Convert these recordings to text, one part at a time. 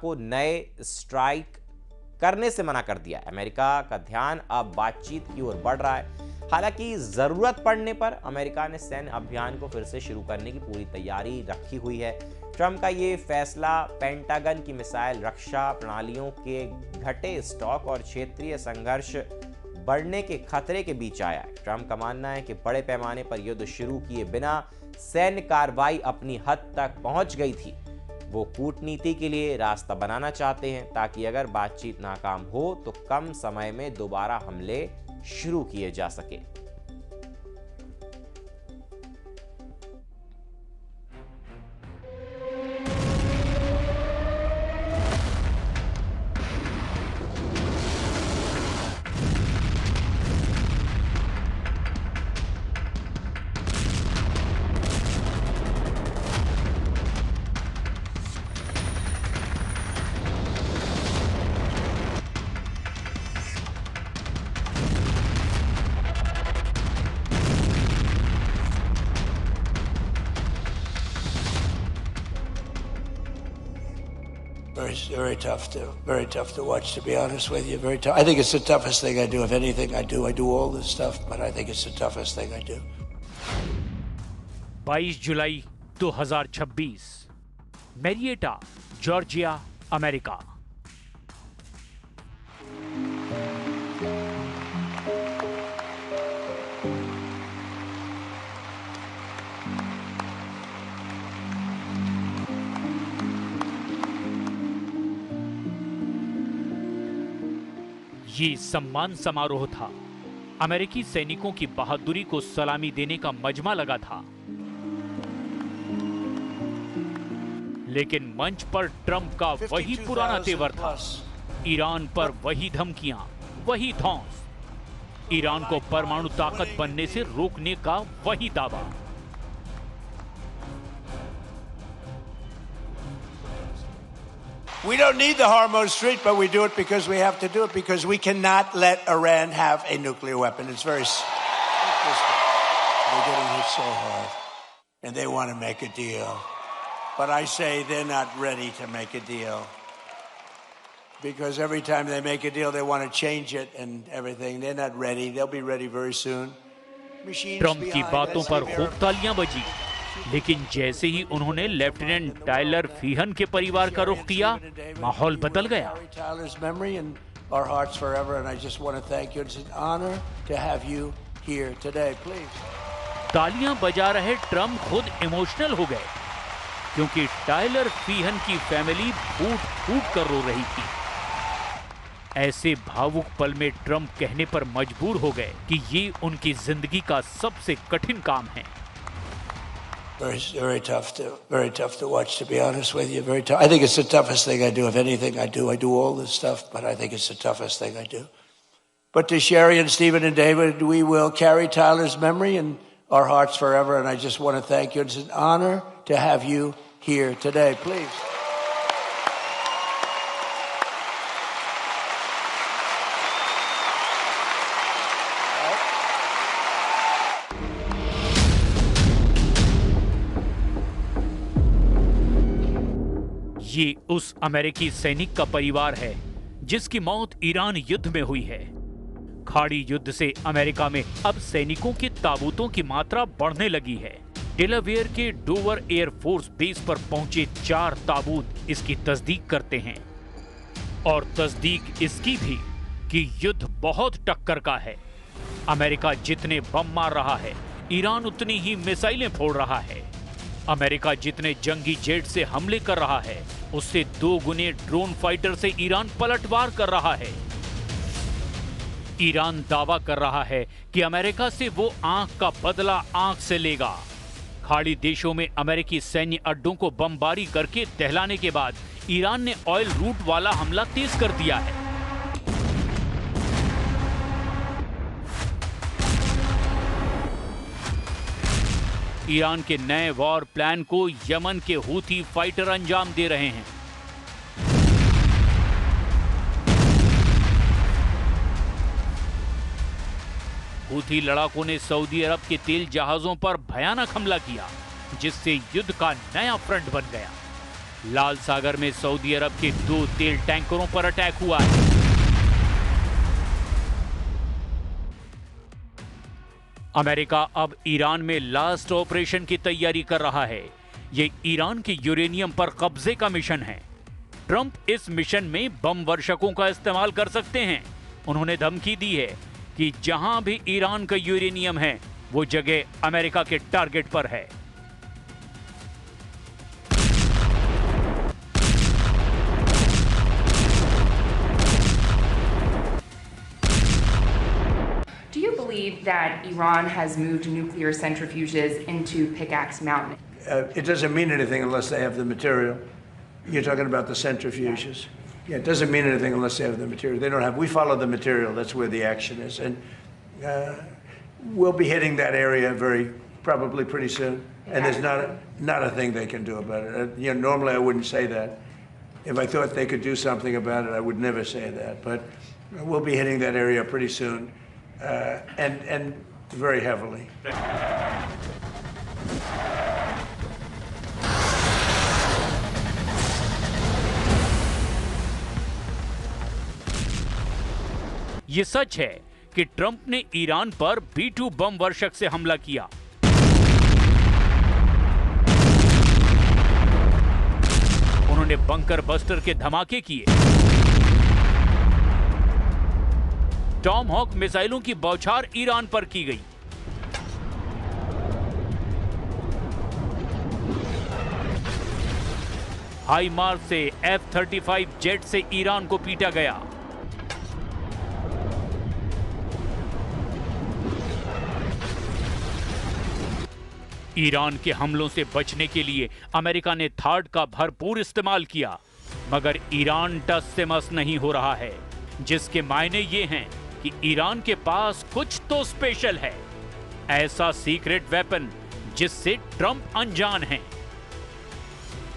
को नए स्ट्राइक करने से मना कर दिया। अमेरिका का ध्यान अब बातचीत की ओर बढ़ रहा है। हालांकि जरूरत पड़ने पर अमेरिका ने सैन्य अभियान को फिर से शुरू करने की पूरी तैयारी रखी हुई है। ट्रंप का ये फैसला पेंटागन की मिसाइल रक्षा प्रणालियों के घटे स्टॉक और क्षेत्रीय संघर्ष बढ़ने के खतरे के बीच आया है। ट्रंप का मानना है कि बड़े पैमाने पर युद्ध शुरू किए बिना सैन्य कार्रवाई अपनी हद तक पहुंच गई थी। वो कूटनीति के लिए रास्ता बनाना चाहते हैं ताकि अगर बातचीत नाकाम हो तो कम समय में दोबारा हमले शुरू किए जा सके। Very tough to watch, to be honest with you. Very tough. I think it's the toughest thing I do. If anything, I do all this stuff, but I think it's the toughest thing I do. 22 जुलाई 2026, Marietta, Georgia, America. ये सम्मान समारोह था। अमेरिकी सैनिकों की बहादुरी को सलामी देने का मजमा लगा था। लेकिन मंच पर ट्रंप का वही पुराना तेवर था। ईरान पर वही धमकियां, वही धौंस, ईरान को परमाणु ताकत बनने से रोकने का वही दावा। We don't need the Hormuz Strait, but we do it because we have to do it, because we cannot let Iran have a nuclear weapon. It's very simple. They're getting hit so hard, and they want to make a deal. But I say they're not ready to make a deal. Because every time they make a deal, they want to change it and everything. They're not ready. They'll be ready very soon. Trump की बातों पर खूब तालियां बजी, लेकिन जैसे ही उन्होंने lieutenant Tyler फीहन के परिवार का रुख किया, माहौल बदल गया। तालियां बजा रहे ट्रंप खुद इमोशनल हो गए, क्योंकि टायलर फीहन की फैमिली फूट फूट कर रो रही थी। ऐसे भावुक पल में ट्रंप कहने पर मजबूर हो गए कि ये उनकी जिंदगी का सबसे कठिन काम है। Very tough to watch, to be honest with you. Very tough. I think it's the toughest thing I do. If anything, I do all this stuff, but I think it's the toughest thing I do. But to Sherry and Stephen and David, we will carry Tyler's memory in our hearts forever. And I just want to thank you. It's an honor to have you here today. Please. ये उस अमेरिकी सैनिक का परिवार है जिसकी मौत Iran युद्ध में हुई है। खाड़ी युद्ध से अमेरिका में अब सैनिकों के ताबूतों की मात्रा बढ़ने लगी है। डेलावेयर के डोवर एयरफोर्स बेस पर पहुंचे 4 ताबूत इसकी तस्दीक करते हैं, और तस्दीक इसकी भी कि युद्ध बहुत टक्कर का है। अमेरिका जितने बम मार रहा है, ईरान उतनी ही मिसाइलें फोड़ रहा है। अमेरिका जितने जंगी जेट से हमले कर रहा है, उससे 2 गुने ड्रोन फाइटर से ईरान पलटवार कर रहा है। ईरान दावा कर रहा है कि अमेरिका से वो आंख का बदला आंख से लेगा। खाड़ी देशों में अमेरिकी सैन्य अड्डों को बमबारी करके दहलाने के बाद ईरान ने ऑयल रूट वाला हमला तेज कर दिया है। ईरान के नए वॉर प्लान को यमन के हूथी फाइटर अंजाम दे रहे हैं। हूथी लड़ाकों ने सऊदी अरब के तेल जहाजों पर भयानक हमला किया, जिससे युद्ध का नया फ्रंट बन गया। लाल सागर में सऊदी अरब के 2 तेल टैंकरों पर अटैक हुआ है। अमेरिका अब ईरान में लास्ट ऑपरेशन की तैयारी कर रहा है। ये ईरान के यूरेनियम पर कब्जे का मिशन है। ट्रंप इस मिशन में बम वर्षकों का इस्तेमाल कर सकते हैं। उन्होंने धमकी दी है कि जहां भी ईरान का यूरेनियम है, वो जगह अमेरिका के टारगेट पर है। Do you believe that Iran has moved nuclear centrifuges into Pickaxe Mountain? It doesn't mean anything unless they have the material. You're talking about the centrifuges. Yeah, it doesn't mean anything unless they have the material. They don't have. We follow the material. That's where the action is, and we'll be hitting that area probably pretty soon. And there's not a thing they can do about it. Normally I wouldn't say that. If I thought they could do something about it, I would never say that. But we'll be hitting that area pretty soon, and very heavily. ये सच है कि Trump ने Iran पर B-2 बम वर्षक से हमला किया। उन्होंने बंकर बस्टर के धमाके किए। टॉम हॉक मिसाइलों की बौछार ईरान पर की गई। हाई मार्च से F-35 जेट से ईरान को पीटा गया। ईरान के हमलों से बचने के लिए अमेरिका ने थाड का भरपूर इस्तेमाल किया, मगर ईरान टस से मस नहीं हो रहा है, जिसके मायने ये हैं कि ईरान के पास कुछ तो स्पेशल है, ऐसा सीक्रेट वेपन जिससे ट्रंप अनजान हैं।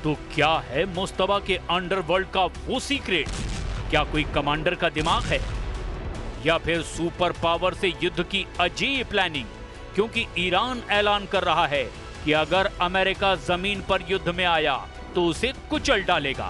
तो क्या है मुस्तफा के अंडरवर्ल्ड का वो सीक्रेट? क्या कोई कमांडर का दिमाग है, या फिर सुपर पावर से युद्ध की अजीब प्लानिंग? क्योंकि ईरान ऐलान कर रहा है कि अगर अमेरिका जमीन पर युद्ध में आया तो उसे कुचल डालेगा।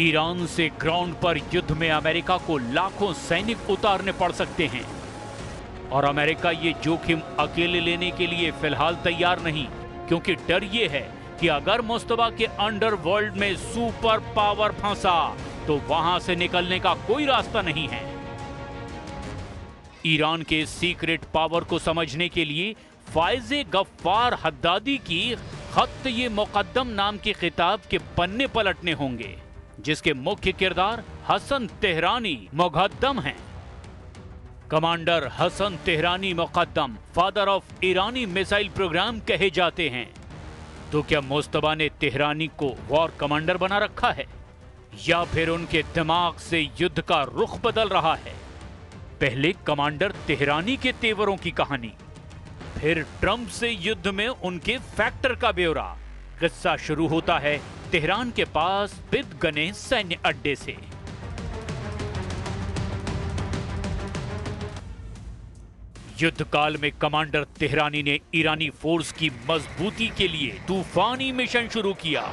ईरान से ग्राउंड पर युद्ध में अमेरिका को लाखों सैनिक उतारने पड़ सकते हैं, और अमेरिका ये जोखिम अकेले लेने के लिए फिलहाल तैयार नहीं, क्योंकि डर ये है कि अगर मुस्तफा के अंडरवर्ल्ड में सुपर पावर फंसा तो वहां से निकलने का कोई रास्ता नहीं है। ईरान के सीक्रेट पावर को समझने के लिए फायज़े गफ्फार हद्दादी की खत ये मुकद्दम नाम की किताब के पन्ने पलटने होंगे, जिसके मुख्य किरदार हसन तेहरानी मुकद्दम हैं। Commander Hassan Tehrani Moghaddam father of Iranian missile programme कहे जाते हैं। तो क्या मुस्तफा ने तेहरानी को वॉर कमांडर बना रखा है, या फिर उनके दिमाग से युद्ध का रुख बदल रहा है? पहले कमांडर तेहरानी के तेवरों की कहानी, फिर ट्रंप से युद्ध में उनके फैक्टर का ब्यौरा। किस्सा शुरू होता है तेहरान के पास बिदगने सैन्य अड्डे से। युद्ध काल में कमांडर तेहरानी ने ईरानी फोर्स की मजबूती के लिए तूफानी मिशन शुरू किया।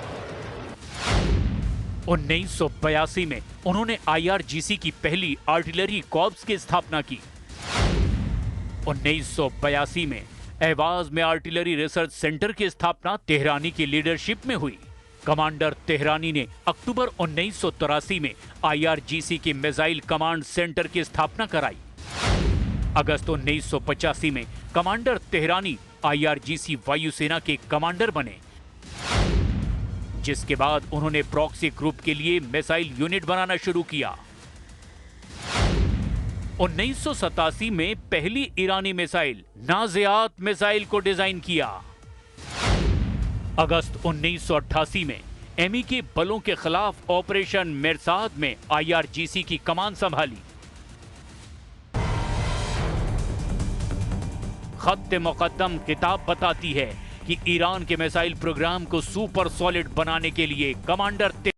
1982 में उन्होंने IRGC की पहली आर्टिलरी कॉर्प्स की स्थापना की। 1982 में एवाज में आर्टिलरी रिसर्च सेंटर की स्थापना तेहरानी की लीडरशिप में हुई। कमांडर तेहरानी ने अक्टूबर 1983 में IRGC की मिसाइल कमांड सेंटर की स्थापना कराई। अगस्त 1985 में कमांडर तेहरानी IRGC वायुसेना के कमांडर बने। जिसके बाद उन्होंने प्रॉक्सी ग्रुप के लिए मिसाइल यूनिट बनाना शुरू किया। 1987 में पहली ईरानी मिसाइल नाज़ियात मिसाइल को डिजाइन किया। अगस्त 1988 में एमी के बलों के खिलाफ ऑपरेशन मिरसाद में IRGC की कमान संभाली। खत्ते मुकद्दम किताब बताती है कि ईरान के मिसाइल प्रोग्राम को सुपर सॉलिड बनाने के लिए कमांडर